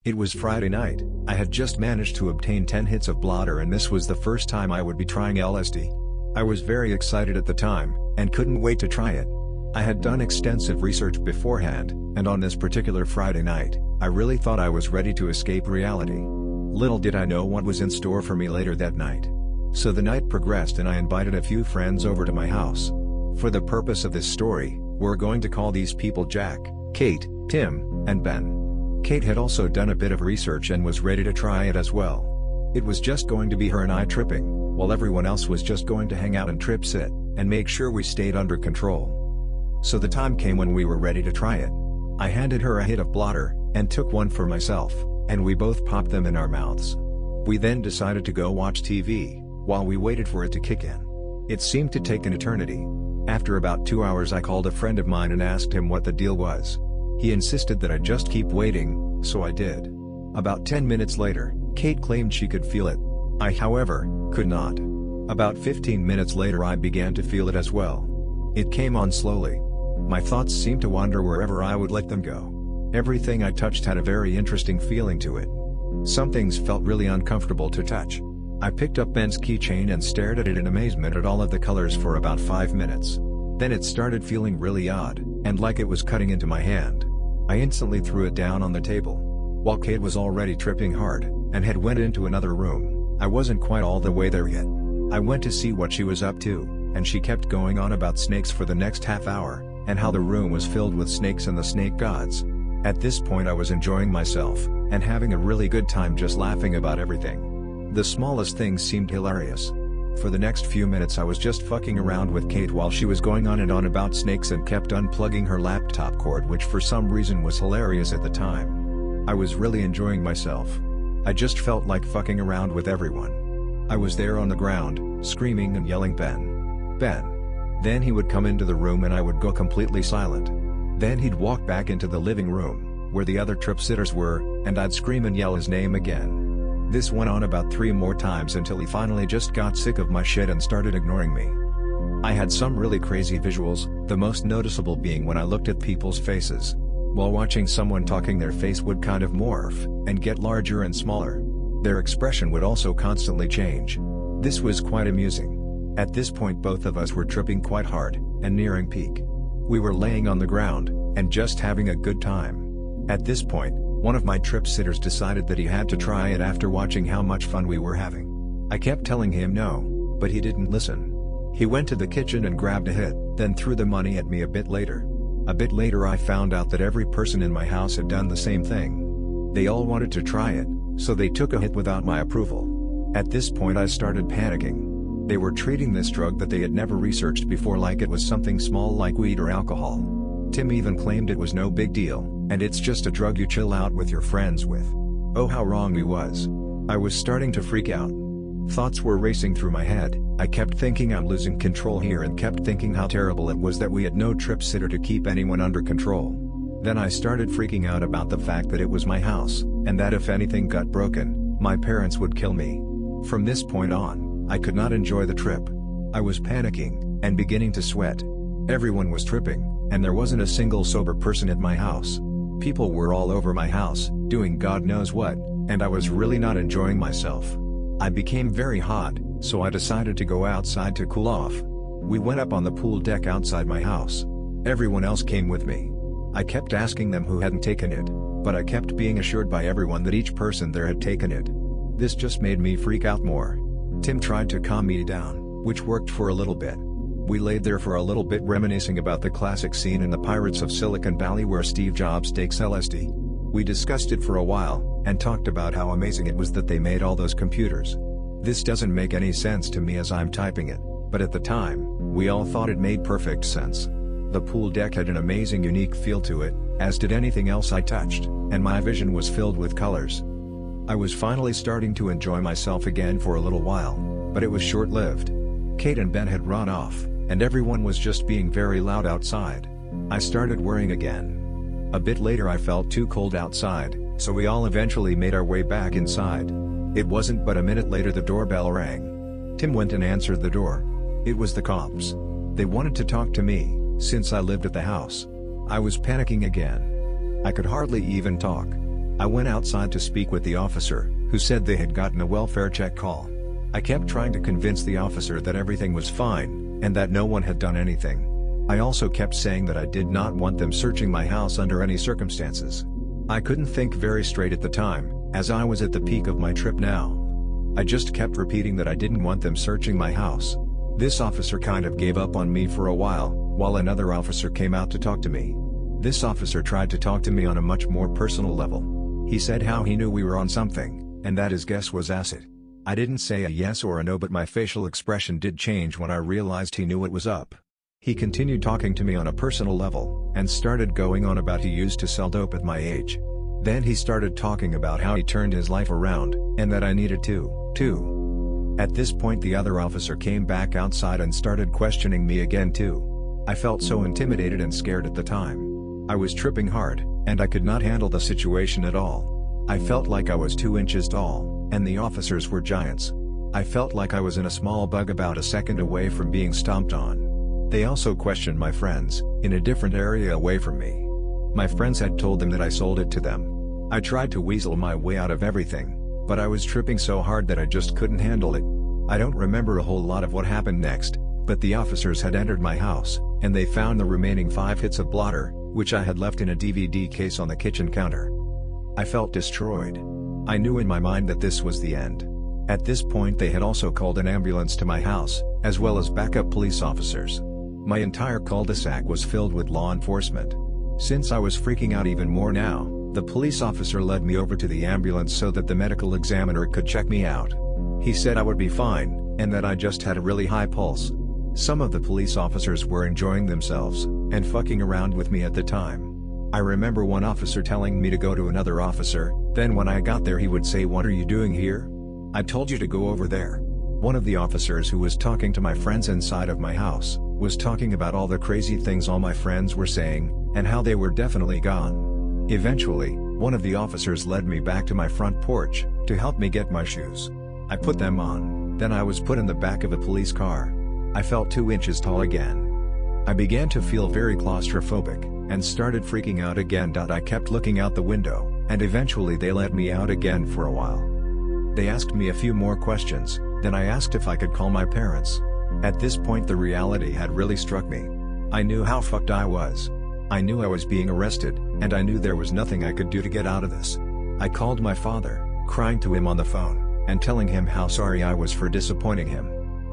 It was Friday night. I had just managed to obtain 10 hits of blotter, and this was the first time I would be trying LSD. I was very excited at the time, and couldn't wait to try it. I had done extensive research beforehand, and on this particular Friday night, I really thought I was ready to escape reality. Little did I know what was in store for me later that night. So the night progressed and I invited a few friends over to my house. For the purpose of this story, we're going to call these people Jack, Kate, Tim, and Ben. Kate had also done a bit of research and was ready to try it as well. It was just going to be her and I tripping, while everyone else was just going to hang out and trip sit, and make sure we stayed under control. So the time came when we were ready to try it. I handed her a hit of blotter, and took one for myself, and we both popped them in our mouths. We then decided to go watch TV, while we waited for it to kick in. It seemed to take an eternity. After about 2 hours I called a friend of mine and asked him what the deal was. He insisted that I just keep waiting, so I did. About 10 minutes later, Kate claimed she could feel it. I, however, could not. About 15 minutes later I began to feel it as well. It came on slowly. My thoughts seemed to wander wherever I would let them go. Everything I touched had a very interesting feeling to it. Some things felt really uncomfortable to touch. I picked up Ben's keychain and stared at it in amazement at all of the colors for about 5 minutes. Then it started feeling really odd, and like it was cutting into my hand. I instantly threw it down on the table. While Kate was already tripping hard, and had went into another room, I wasn't quite all the way there yet. I went to see what she was up to, and she kept going on about snakes for the next half hour, and how the room was filled with snakes and the snake gods. At this point I was enjoying myself, and having a really good time just laughing about everything. The smallest things seemed hilarious. For the next few minutes I was just fucking around with Kate while she was going on and on about snakes and kept unplugging her laptop cord, which for some reason was hilarious at the time. I was really enjoying myself. I just felt like fucking around with everyone. I was there on the ground, screaming and yelling Ben. Ben. Then he would come into the room and I would go completely silent. Then he'd walk back into the living room, where the other trip sitters were, and I'd scream and yell his name again. This went on about 3 more times until he finally just got sick of my shit and started ignoring me. I had some really crazy visuals, the most noticeable being when I looked at people's faces. While watching someone talking, their face would kind of morph, and get larger and smaller. Their expression would also constantly change. This was quite amusing. At this point both of us were tripping quite hard, and nearing peak. We were laying on the ground, and just having a good time. At this point, one of my trip sitters decided that he had to try it after watching how much fun we were having. I kept telling him no, but he didn't listen. He went to the kitchen and grabbed a hit, then threw the money at me a bit later. A bit later I found out that every person in my house had done the same thing. They all wanted to try it, so they took a hit without my approval. At this point I started panicking. They were treating this drug that they had never researched before like it was something small like weed or alcohol. Tim even claimed it was no big deal, and it's just a drug you chill out with your friends with. Oh, how wrong he was. I was starting to freak out. Thoughts were racing through my head. I kept thinking I'm losing control here and kept thinking how terrible it was that we had no trip sitter to keep anyone under control. Then I started freaking out about the fact that it was my house, and that if anything got broken, my parents would kill me. From this point on, I could not enjoy the trip. I was panicking, and beginning to sweat. Everyone was tripping, and there wasn't a single sober person at my house. People were all over my house, doing God knows what, and I was really not enjoying myself. I became very hot, so I decided to go outside to cool off. We went up on the pool deck outside my house. Everyone else came with me. I kept asking them who hadn't taken it, but I kept being assured by everyone that each person there had taken it. This just made me freak out more. Tim tried to calm me down, which worked for a little bit. We laid there for a little bit reminiscing about the classic scene in the Pirates of Silicon Valley where Steve Jobs takes LSD. We discussed it for a while, and talked about how amazing it was that they made all those computers. This doesn't make any sense to me as I'm typing it, but at the time, we all thought it made perfect sense. The pool deck had an amazing unique feel to it, as did anything else I touched, and my vision was filled with colors. I was finally starting to enjoy myself again for a little while, but it was short-lived. Kate and Ben had run off, and everyone was just being very loud outside. I started worrying again. A bit later I felt too cold outside, so we all eventually made our way back inside. It wasn't but a minute later the doorbell rang. Tim went and answered the door. It was the cops. They wanted to talk to me, since I lived at the house. I was panicking again. I could hardly even talk. I went outside to speak with the officer, who said they had gotten a welfare check call. I kept trying to convince the officer that everything was fine, and that no one had done anything. I also kept saying that I did not want them searching my house under any circumstances. I couldn't think very straight at the time, as I was at the peak of my trip now. I just kept repeating that I didn't want them searching my house. This officer kind of gave up on me for a while another officer came out to talk to me. This officer tried to talk to me on a much more personal level. He said how he knew we were on something, and that his guess was acid. I didn't say a yes or a no, but my facial expression did change when I realized he knew it was up. He continued talking to me on a personal level, and started going on about he used to sell dope at my age. Then he started talking about how he turned his life around, and that I needed to, too. At this point the other officer came back outside and started questioning me again too. I felt so intimidated and scared at the time. I was tripping hard, and I could not handle the situation at all. I felt like I was 2 inches tall, and the officers were giants. I felt like I was in a small bug about a second away from being stomped on. They also questioned my friends, in a different area away from me. My friends had told them that I sold it to them. I tried to weasel my way out of everything, but I was tripping so hard that I just couldn't handle it. I don't remember a whole lot of what happened next, but the officers had entered my house, and they found the remaining 5 hits of blotter, which I had left in a DVD case on the kitchen counter. I felt destroyed. I knew in my mind that this was the end. At this point they had also called an ambulance to my house, as well as backup police officers. My entire cul-de-sac was filled with law enforcement. Since I was freaking out even more now, the police officer led me over to the ambulance so that the medical examiner could check me out. He said I would be fine, and that I just had a really high pulse. Some of the police officers were enjoying themselves, and fucking around with me at the time. I remember one officer telling me to go to another officer, then when I got there he would say, "What are you doing here? I told you to go over there." One of the officers who was talking to my friends inside of my house, was talking about all the crazy things all my friends were saying, and how they were definitely gone. Eventually, one of the officers led me back to my front porch, to help me get my shoes. I put them on, then I was put in the back of a police car. I felt 2 inches tall again. I began to feel very claustrophobic, and started freaking out again. I kept looking out the window, and eventually they let me out again for a while. They asked me a few more questions, then I asked if I could call my parents. At this point the reality had really struck me. I knew how fucked I was. I knew I was being arrested, and I knew there was nothing I could do to get out of this. I called my father, crying to him on the phone, and telling him how sorry I was for disappointing him.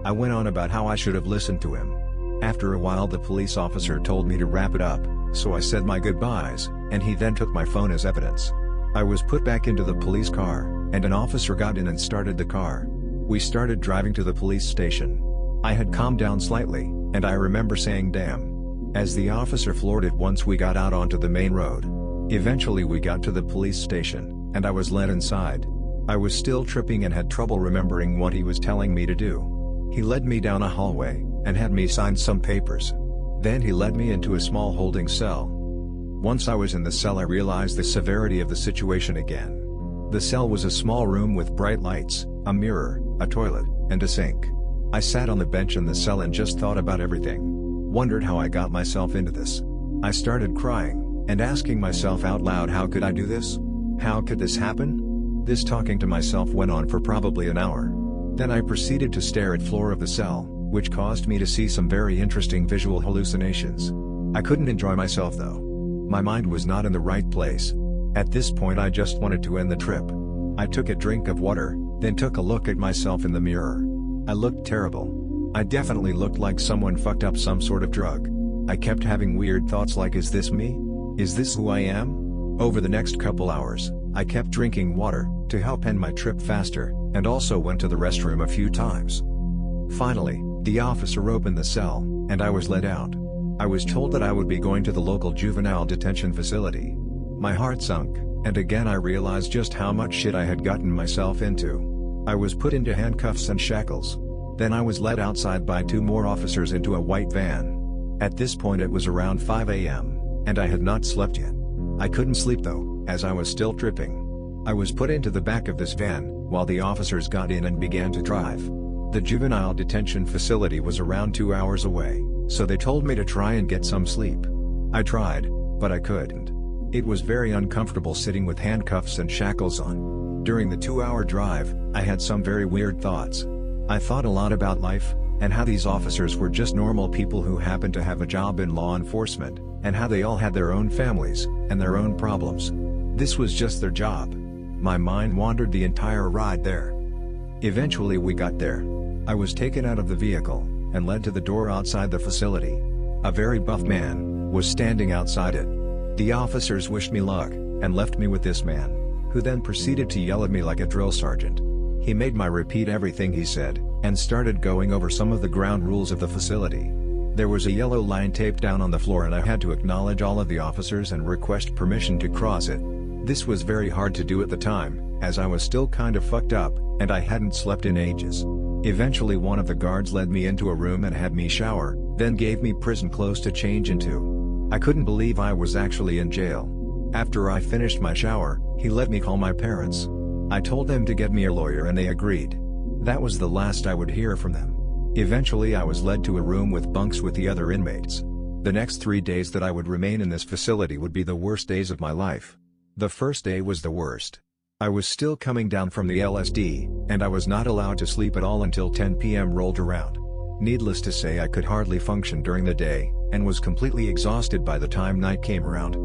I went on about how I should have listened to him. After a while the police officer told me to wrap it up, so I said my goodbyes, and he then took my phone as evidence. I was put back into the police car, and an officer got in and started the car. We started driving to the police station. I had calmed down slightly, and I remember saying damn, as the officer floored it once we got out onto the main road. Eventually we got to the police station, and I was led inside. I was still tripping and had trouble remembering what he was telling me to do. He led me down a hallway, and had me sign some papers. Then he led me into a small holding cell. Once I was in the cell I realized the severity of the situation again. The cell was a small room with bright lights, a mirror, a toilet, and a sink. I sat on the bench in the cell and just thought about everything. Wondered how I got myself into this. I started crying, and asking myself out loud, how could I do this? How could this happen? This talking to myself went on for probably an hour. Then I proceeded to stare at the floor of the cell, which caused me to see some very interesting visual hallucinations. I couldn't enjoy myself though. My mind was not in the right place. At this point I just wanted to end the trip. I took a drink of water, then took a look at myself in the mirror. I looked terrible. I definitely looked like someone fucked up some sort of drug. I kept having weird thoughts like, is this me? Is this who I am? Over the next couple hours, I kept drinking water, to help end my trip faster, and also went to the restroom a few times. Finally, the officer opened the cell, and I was let out. I was told that I would be going to the local juvenile detention facility. My heart sunk, and again I realized just how much shit I had gotten myself into. I was put into handcuffs and shackles. Then I was led outside by 2 more officers into a white van. At this point it was around 5 a.m., and I had not slept yet. I couldn't sleep though, as I was still tripping. I was put into the back of this van, while the officers got in and began to drive. The juvenile detention facility was around 2 hours away, so they told me to try and get some sleep. I tried, but I couldn't. It was very uncomfortable sitting with handcuffs and shackles on. During the 2-hour drive, I had some very weird thoughts. I thought a lot about life, and how these officers were just normal people who happened to have a job in law enforcement, and how they all had their own families, and their own problems. This was just their job. My mind wandered the entire ride there. Eventually we got there. I was taken out of the vehicle, and led to the door outside the facility. A very buff man was standing outside it. The officers wished me luck, and left me with this man, who then proceeded to yell at me like a drill sergeant. He made me repeat everything he said, and started going over some of the ground rules of the facility. There was a yellow line taped down on the floor and I had to acknowledge all of the officers and request permission to cross it. This was very hard to do at the time, as I was still kind of fucked up, and I hadn't slept in ages. Eventually one of the guards led me into a room and had me shower, then gave me prison clothes to change into. I couldn't believe I was actually in jail. After I finished my shower, he let me call my parents. I told them to get me a lawyer and they agreed. That was the last I would hear from them. Eventually I was led to a room with bunks with the other inmates. The next 3 days that I would remain in this facility would be the worst days of my life. The first day was the worst. I was still coming down from the LSD, and I was not allowed to sleep at all until 10 p.m. rolled around. Needless to say I could hardly function during the day, and was completely exhausted by the time night came around.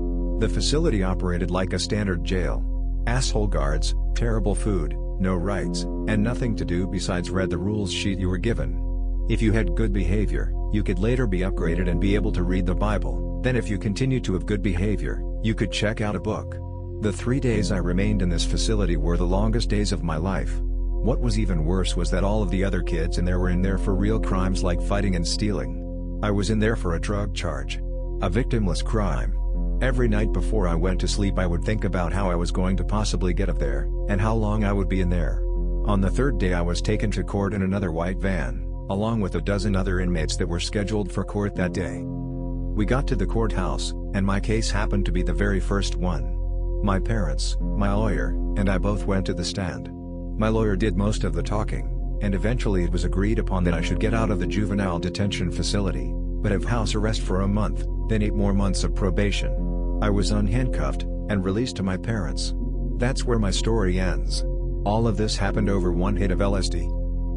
The facility operated like a standard jail. Asshole guards, terrible food, no rights, and nothing to do besides read the rules sheet you were given. If you had good behavior, you could later be upgraded and be able to read the Bible, then if you continued to have good behavior, you could check out a book. The 3 days I remained in this facility were the longest days of my life. What was even worse was that all of the other kids in there were in there for real crimes like fighting and stealing. I was in there for a drug charge. A victimless crime. Every night before I went to sleep I would think about how I was going to possibly get up there, and how long I would be in there. On the 3rd day I was taken to court in another white van, along with a dozen other inmates that were scheduled for court that day. We got to the courthouse, and my case happened to be the very first one. My parents, my lawyer, and I both went to the stand. My lawyer did most of the talking, and eventually it was agreed upon that I should get out of the juvenile detention facility, but have house arrest for a month, then 8 more months of probation. I was unhandcuffed, and released to my parents. That's where my story ends. All of this happened over 1 hit of LSD.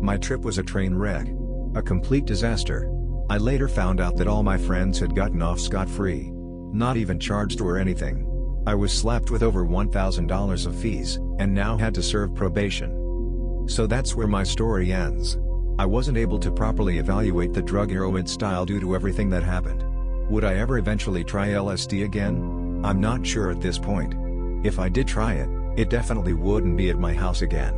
My trip was a train wreck. A complete disaster. I later found out that all my friends had gotten off scot-free. Not even charged or anything. I was slapped with over $1,000 of fees, and now had to serve probation. So that's where my story ends. I wasn't able to properly evaluate the drug Erowid style due to everything that happened. Would I ever eventually try LSD again? I'm not sure at this point. If I did try it, it definitely wouldn't be at my house again.